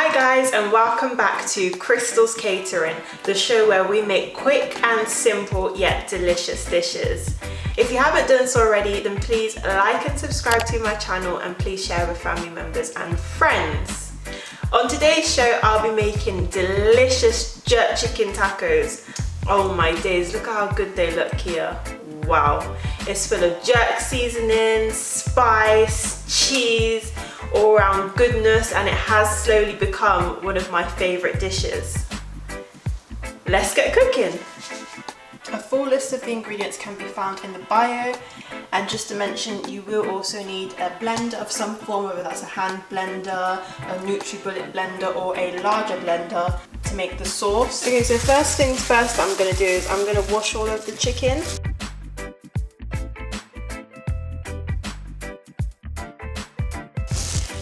Hi guys, and welcome back to Krystal's Catering, the show where we make quick and simple yet delicious dishes. If you haven't done so already, then please like and subscribe to my channel, and please share with family members and friends. On today's show, I'll be making delicious jerk chicken tacos. Oh my days, look at how good they look here. Wow, it's full of jerk seasoning, spice, cheese, all around goodness, and it has slowly become one of my favorite dishes. Let's get cooking. A full list of the ingredients can be found in the bio, and just to mention, you will also need a blender of some form, whether that's a hand blender, a NutriBullet blender, or a larger blender to make the sauce. Okay, so first things first, what I'm going to do is I'm going to wash all of the chicken.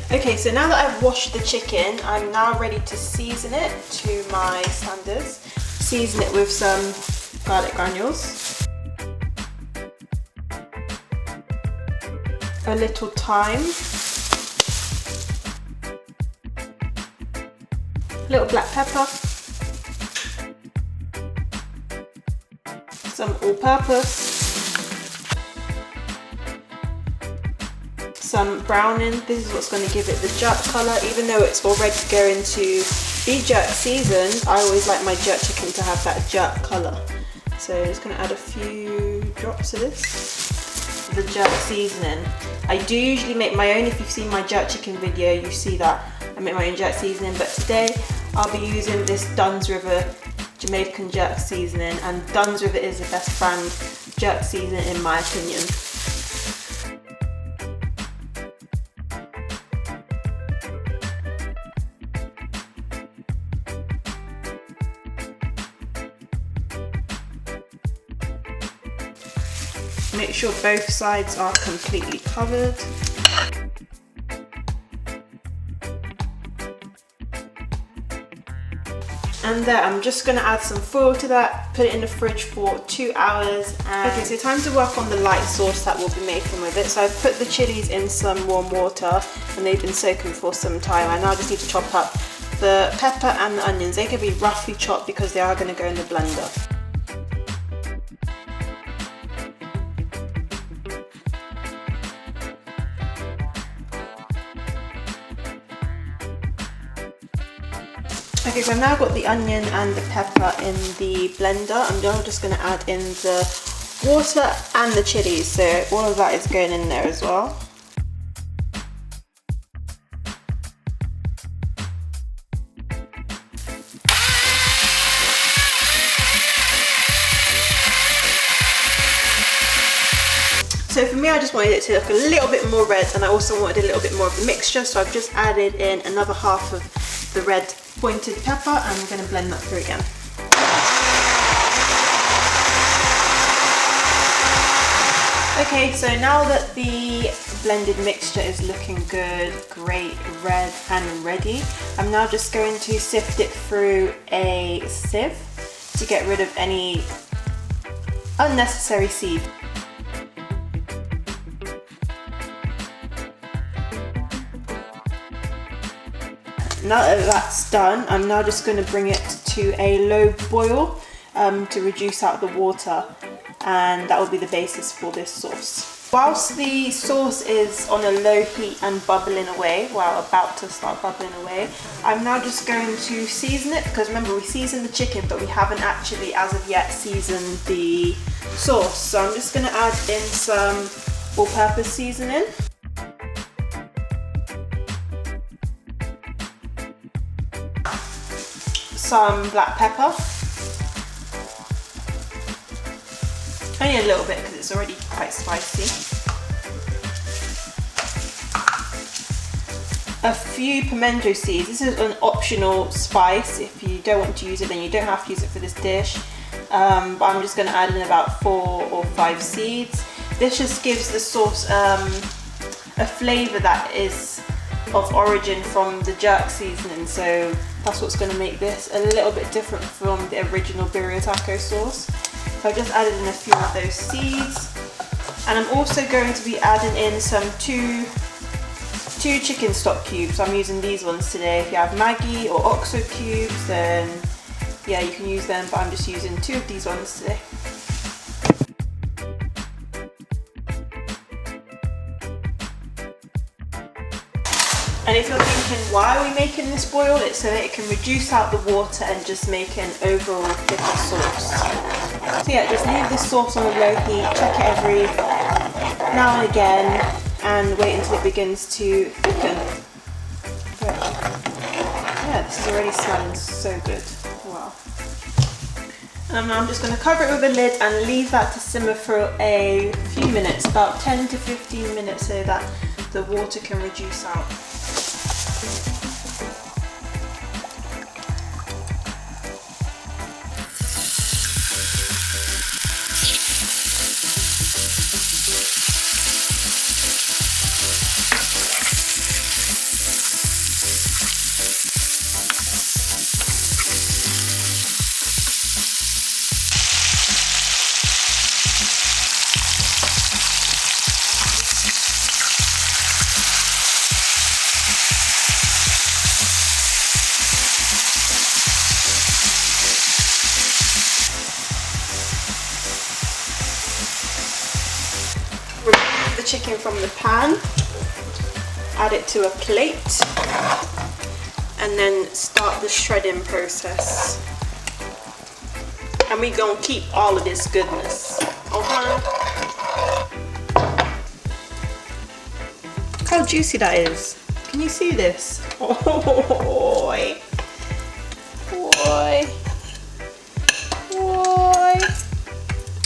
Okay, so now that I've washed the chicken, I'm now ready to season it to my standards. Season it with some garlic granules, a little thyme, a little black pepper, some all-purpose, some browning. This is what's going to give it the jerk colour. Even though it's already going to be jerk seasoned, I always like my jerk chicken to have that jerk colour. So I'm just going to add a few drops of this. The jerk seasoning. I do usually make my own. If you've seen my jerk chicken video, you see that I make my own jerk seasoning, but today I'll be using this Dunn's River Jamaican jerk seasoning, and Dunn's River is the best brand jerk seasoning in my opinion. Make sure both sides are completely covered. And there, I'm just going to add some foil to that, put it in the fridge for 2 hours. Okay, so time to work on the light sauce that we'll be making with it. So I've put the chilies in some warm water and they've been soaking for some time. I now just need to chop up the pepper and the onions. They can be roughly chopped because they are going to go in the blender. Okay, so I've now got the onion and the pepper in the blender. I'm now just going to add in the water and the chilies, so all of that is going in there as well. So for me, I just wanted it to look a little bit more red, and I also wanted a little bit more of the mixture, so I've just added in another half of the red pointed pepper, and I'm going to blend that through again. Okay, so now that the blended mixture is looking good, great, red and ready, I'm now just going to sift it through a sieve to get rid of any unnecessary seed. Now that that's done, I'm now just going to bring it to a low boil to reduce out the water, and that will be the basis for this sauce. Whilst the sauce is on a low heat and bubbling away, well, about to start bubbling away, I'm now just going to season it, because remember, we seasoned the chicken but we haven't actually as of yet seasoned the sauce. So I'm just going to add in some all-purpose seasoning. Some black pepper, only a little bit because it's already quite spicy. A few pimento seeds. This is an optional spice. If you don't want to use it, then you don't have to use it for this dish. But I'm just going to add in about 4 or 5 seeds. This just gives the sauce a flavour that is of origin from the jerk seasoning, so that's what's going to make this a little bit different from the original BIRRIA taco sauce. So I've just added in a few of those seeds, and I'm also going to be adding in some two 2 chicken stock cubes. I'm using these ones today. If you have Maggi or Oxo cubes, then yeah, you can use them, but I'm just using 2 of these ones today. And if you're thinking, why are we making this boil? It's so that it can reduce out the water and just make an overall thicker sauce. So yeah, just leave this sauce on a low heat, check it every now and again, and wait until it begins to thicken. But yeah, this is already smelling so good. Wow. And I'm just going to cover it with a lid and leave that to simmer for a few minutes, about 10 to 15 minutes, so that the water can reduce out. Remove the chicken from the pan, add it to a plate, and then start the shredding process. And we're gonna keep all of this goodness. Okay. Look how juicy that is. Can you see this? Oh, boy. Boy. Boy.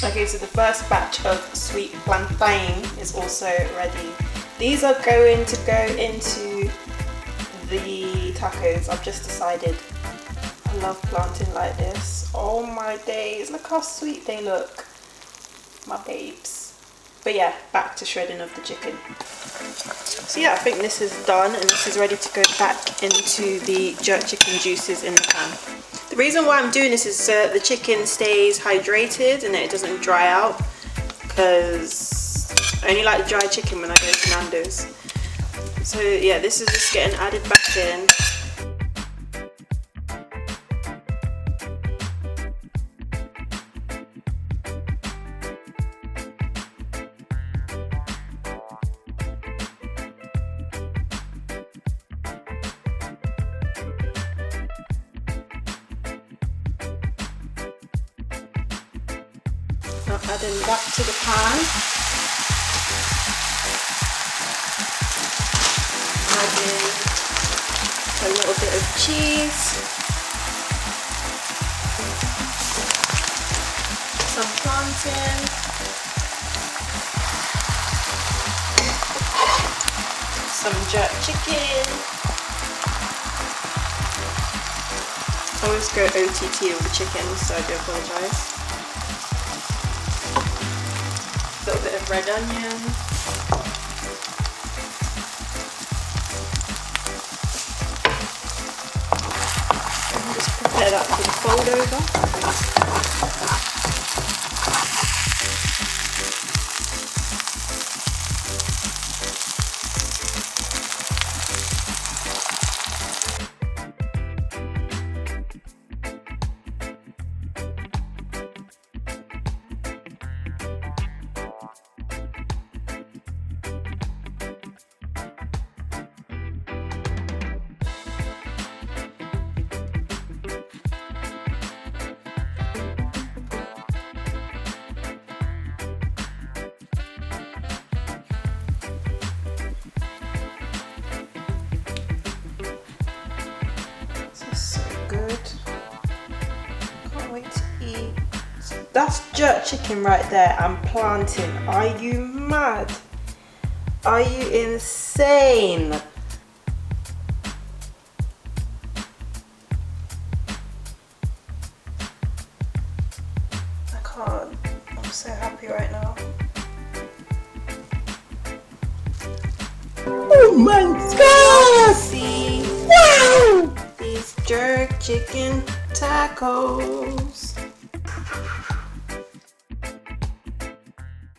Okay, so the first batch of sweet plantain is also ready. These are going to go into the tacos. I've just decided. I love plantain like this. Oh my days, look how sweet they look. My babes. But yeah, back to shredding of the chicken. So yeah, I think this is done and this is ready to go back into the jerk chicken juices in the pan. The reason why I'm doing this is so that the chicken stays hydrated and that it doesn't dry out, because I only like dry chicken when I go to Nando's. So yeah, this is just getting added back in. Now adding that to the pan. Adding a little bit of cheese. Some plantain. Some jerk chicken. I always go OTT with the chicken, so I do apologise. A little bit of red onion. And just prepare that for the fold over. So good. Can't wait to eat. That's jerk chicken right there and plantain. Are you mad? Are you insane? I can't. I'm so happy right now. Oh my god! See? Wow! These jerk chicken tacos.